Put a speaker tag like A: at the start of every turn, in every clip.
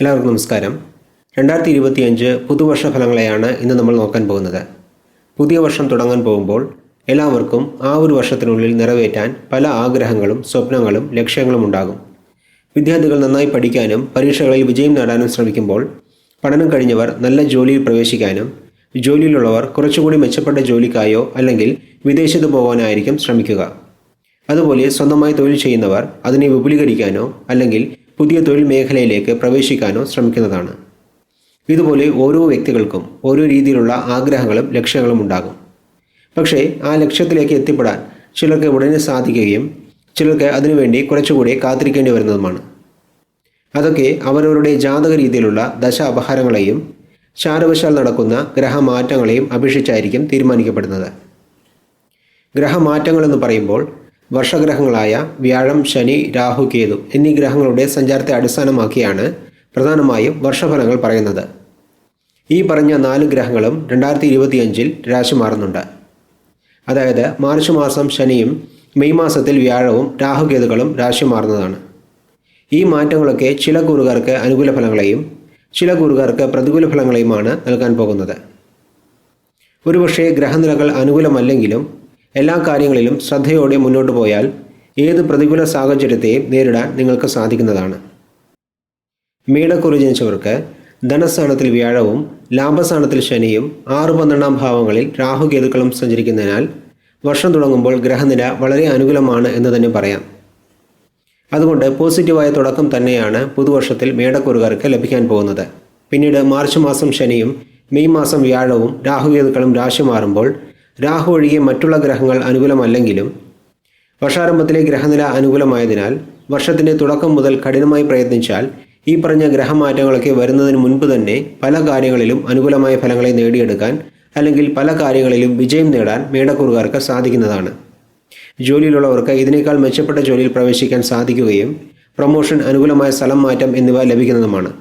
A: എല്ലാവർക്കും നമസ്കാരം. 2025 പുതുവർഷ ഫലങ്ങളെയാണ് ഇന്ന് നമ്മൾ നോക്കാൻ പോകുന്നത്. പുതിയ വർഷം തുടങ്ങാൻ പോകുമ്പോൾ എല്ലാവർക്കും ആ ഒരു വർഷത്തിനുള്ളിൽ നിറവേറ്റാൻ പല ആഗ്രഹങ്ങളും സ്വപ്നങ്ങളും ലക്ഷ്യങ്ങളും ഉണ്ടാകും. വിദ്യാർത്ഥികൾ നന്നായി പഠിക്കാനും പരീക്ഷകളിൽ വിജയം നേടാനും ശ്രമിക്കുമ്പോൾ പഠനം കഴിഞ്ഞവർ നല്ല ജോലിയിൽ പ്രവേശിക്കാനും ജോലിയിലുള്ളവർ കുറച്ചുകൂടി മെച്ചപ്പെട്ട ജോലിക്കായോ അല്ലെങ്കിൽ വിദേശത്ത് പോകാനായിരിക്കും ശ്രമിക്കുക. അതുപോലെ സ്വന്തമായി തൊഴിൽ ചെയ്യുന്നവർ അതിനെ വിപുലീകരിക്കാനോ അല്ലെങ്കിൽ പുതിയ തൊഴിൽ മേഖലയിലേക്ക് പ്രവേശിക്കാനോ ശ്രമിക്കുന്നതാണ്. ഇതുപോലെ ഓരോ വ്യക്തികൾക്കും ഓരോ രീതിയിലുള്ള ആഗ്രഹങ്ങളും ലക്ഷ്യങ്ങളും ഉണ്ടാകും. പക്ഷേ ആ ലക്ഷ്യത്തിലേക്ക് എത്തിപ്പെടാൻ ചിലർക്ക് ഉടനെ സാധിക്കുകയും ചിലർക്ക് അതിനുവേണ്ടി കുറച്ചുകൂടി കാത്തിരിക്കേണ്ടി വരുന്നതുമാണ്. അതൊക്കെ അവരവരുടെ ജാതക രീതിയിലുള്ള ദശ അപഹാരങ്ങളെയും ചാരവശാൽ നടക്കുന്ന ഗ്രഹമാറ്റങ്ങളെയും അപേക്ഷിച്ചായിരിക്കും തീരുമാനിക്കപ്പെടുന്നത്. ഗ്രഹമാറ്റങ്ങളെന്ന് പറയുമ്പോൾ വർഷഗ്രഹങ്ങളായ വ്യാഴം, ശനി, രാഹു, കേതു എന്നീ ഗ്രഹങ്ങളുടെ സഞ്ചാരത്തെ അടിസ്ഥാനമാക്കിയാണ് പ്രധാനമായും വർഷഫലങ്ങൾ പറയുന്നത്. ഈ പറഞ്ഞ 4 ഗ്രഹങ്ങളും 2025 രാശി മാറുന്നുണ്ട്. അതായത് മാർച്ച് മാസം ശനിയും മെയ് മാസത്തിൽ വ്യാഴവും രാഹുകേതുക്കളും രാശി മാറുന്നതാണ്. ഈ മാറ്റങ്ങളൊക്കെ ചില കൂറുകാർക്ക് അനുകൂല ഫലങ്ങളെയും ചില കൂറുകാർക്ക് പ്രതികൂല ഫലങ്ങളെയുമാണ് നൽകാൻ പോകുന്നത്. ഒരുപക്ഷെ ഗ്രഹനിലകൾ അനുകൂലമല്ലെങ്കിലും എല്ലാ കാര്യങ്ങളിലും ശ്രദ്ധയോടെ മുന്നോട്ട് പോയാൽ ഏത് പ്രതികൂല സാഹചര്യത്തെയും നേരിടാൻ നിങ്ങൾക്ക് സാധിക്കുന്നതാണ്. മേടക്കൂറ് ജനിച്ചവർക്ക് ധനസ്ഥാനത്തിൽ വ്യാഴവും ലാഭസ്ഥാനത്തിൽ ശനിയും 6-12 ഭാവങ്ങളിൽ രാഹുകേതുക്കളും സഞ്ചരിക്കുന്നതിനാൽ വർഷം തുടങ്ങുമ്പോൾ ഗ്രഹനില വളരെ അനുകൂലമാണ് എന്ന് തന്നെ പറയാം. അതുകൊണ്ട് പോസിറ്റീവായ തുടക്കം തന്നെയാണ് പുതുവർഷത്തിൽ മേടക്കൂറുകാർക്ക് ലഭിക്കാൻ പോകുന്നത്. പിന്നീട് മാർച്ച് മാസം ശനിയും മെയ് മാസം വ്യാഴവും രാഹുകേതുക്കളും രാശി മാറുമ്പോൾ രാഹു ഒഴികെ മറ്റുള്ള ഗ്രഹങ്ങൾ അനുകൂലമല്ലെങ്കിലും വർഷാരംഭത്തിലെ ഗ്രഹനില അനുകൂലമായതിനാൽ വർഷത്തിൻ്റെ തുടക്കം മുതൽ കഠിനമായി പ്രയത്നിച്ചാൽ ഈ പറഞ്ഞ ഗ്രഹമാറ്റങ്ങളൊക്കെ വരുന്നതിന് മുൻപ് തന്നെ പല കാര്യങ്ങളിലും അനുകൂലമായ ഫലങ്ങളെ നേടിയെടുക്കാൻ അല്ലെങ്കിൽ പല കാര്യങ്ങളിലും വിജയം നേടാൻ മേടക്കൂറുകാർക്ക് സാധിക്കുന്നതാണ്. ജോലിയിലുള്ളവർക്ക് ഇതിനേക്കാൾ മെച്ചപ്പെട്ട ജോലിയിൽ പ്രവേശിക്കാൻ സാധിക്കുകയും പ്രൊമോഷൻ, അനുകൂലമായ സ്ഥലം മാറ്റം എന്നിവ ലഭിക്കുന്നതുമാണ്.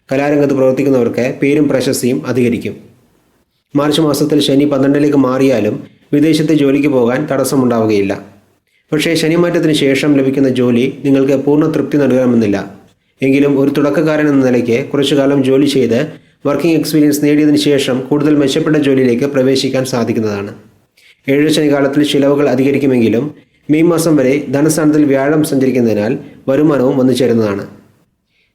A: കലാരംഗത്ത് പ്രവർത്തിക്കുന്നവർക്ക് പേരും പ്രശസ്തിയും അധികരിക്കും. മാർച്ച് മാസത്തിൽ ശനി 12ലേക്ക് മാറിയാലും വിദേശത്തെ ജോലിക്ക് പോകാൻ തടസ്സമുണ്ടാവുകയില്ല. പക്ഷേ ശനിമാറ്റത്തിന് ശേഷം ലഭിക്കുന്ന ജോലി നിങ്ങൾക്ക് പൂർണ്ണ തൃപ്തി നൽകണമെന്നില്ല. എങ്കിലും ഒരു തുടക്കക്കാരൻ എന്ന നിലയ്ക്ക് കുറച്ചു കാലം ജോലി ചെയ്ത് വർക്കിംഗ് എക്സ്പീരിയൻസ് നേടിയതിനു ശേഷം കൂടുതൽ മെച്ചപ്പെട്ട ജോലിയിലേക്ക് പ്രവേശിക്കാൻ സാധിക്കുന്നതാണ്. 7 ശനികാലത്തിൽ ചിലവുകൾ അധികരിക്കുമെങ്കിലും മെയ് മാസം വരെ ധനസ്ഥാനത്തിൽ വ്യാഴം സഞ്ചരിക്കുന്നതിനാൽ വരുമാനവും വന്നു ചേരുന്നതാണ്.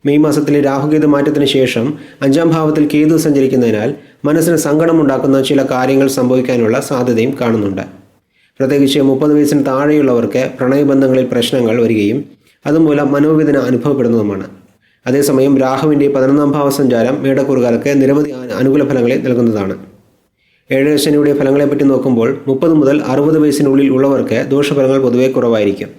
A: മെയ് മാസത്തിലെ രാഹുകേതു മാറ്റത്തിന് ശേഷം 5ാം ഭാവത്തിൽ കേതു സഞ്ചരിക്കുന്നതിനാൽ മനസ്സിന് സങ്കടമുണ്ടാക്കുന്ന ചില കാര്യങ്ങൾ സംഭവിക്കാനുള്ള സാധ്യതയും കാണുന്നുണ്ട്. പ്രത്യേകിച്ച് 30 വയസ്സിന് താഴെയുള്ളവർക്ക് പ്രണയബന്ധങ്ങളിൽ പ്രശ്നങ്ങൾ വരികയും അതുമൂലം മനോവേദന അനുഭവപ്പെടുന്നതുമാണ്. അതേസമയം രാഹുവിൻ്റെ 11ാം ഭാവ സഞ്ചാരം മേടക്കൂറുകാർക്ക് നിരവധി അനുകൂല ഫലങ്ങളെ നൽകുന്നതാണ്. 7 ശനിയുടെ ഫലങ്ങളെപ്പറ്റി നോക്കുമ്പോൾ 30 മുതൽ 60 വയസ്സിനുള്ളിൽ ഉള്ളവർക്ക് ദോഷഫലങ്ങൾ പൊതുവെ കുറവായിരിക്കും.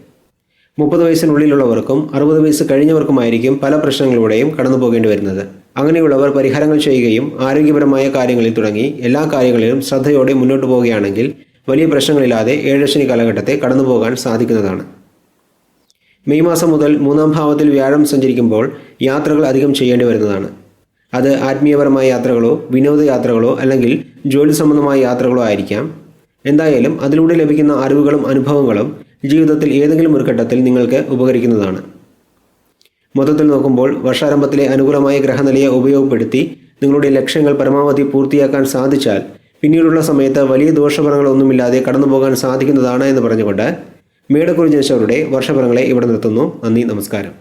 A: 30 വയസ്സിനുള്ളിലുള്ളവർക്കും 60 വയസ്സ് കഴിഞ്ഞവർക്കുമായിരിക്കും പല പ്രശ്നങ്ങളിലൂടെയും കടന്നു പോകേണ്ടി വരുന്നത്. അങ്ങനെയുള്ളവർ പരിഹാരങ്ങൾ ചെയ്യുകയും ആരോഗ്യപരമായ കാര്യങ്ങളിൽ തുടങ്ങി എല്ലാ കാര്യങ്ങളിലും ശ്രദ്ധയോടെ മുന്നോട്ട് പോവുകയാണെങ്കിൽ വലിയ പ്രശ്നങ്ങളില്ലാതെ 7 ശനി കാലഘട്ടത്തെ കടന്നു പോകാൻ സാധിക്കുന്നതാണ്. മെയ് മാസം മുതൽ 3ാം ഭാവത്തിൽ വ്യാഴം സഞ്ചരിക്കുമ്പോൾ യാത്രകൾ അധികം ചെയ്യേണ്ടി വരുന്നതാണ്. അത് ആത്മീയപരമായ യാത്രകളോ വിനോദയാത്രകളോ അല്ലെങ്കിൽ ജോലി സംബന്ധമായ യാത്രകളോ ആയിരിക്കാം. എന്തായാലും അതിലൂടെ ലഭിക്കുന്ന അറിവുകളും അനുഭവങ്ങളും ജീവിതത്തിൽ ഏതെങ്കിലും ഒരു ഘട്ടത്തിൽ നിങ്ങൾക്ക് ഉപകരിക്കുന്നതാണ്. മൊത്തത്തിൽ നോക്കുമ്പോൾ വർഷാരംഭത്തിലെ അനുകൂലമായ ഗ്രഹനിലയെ ഉപയോഗപ്പെടുത്തി നിങ്ങളുടെ ലക്ഷ്യങ്ങൾ പരമാവധി പൂർത്തിയാക്കാൻ സാധിച്ചാൽ പിന്നീടുള്ള സമയത്ത് വലിയ ദോഷഫലങ്ങളൊന്നുമില്ലാതെ കടന്നു പോകാൻ സാധിക്കുന്നതാണ് എന്ന് പറഞ്ഞുകൊണ്ട് മേടക്കൂറ് ജനിച്ചവരുടെ വർഷഫലങ്ങളെ ഇവിടെ നിർത്തുന്നു. നന്ദി, നമസ്കാരം.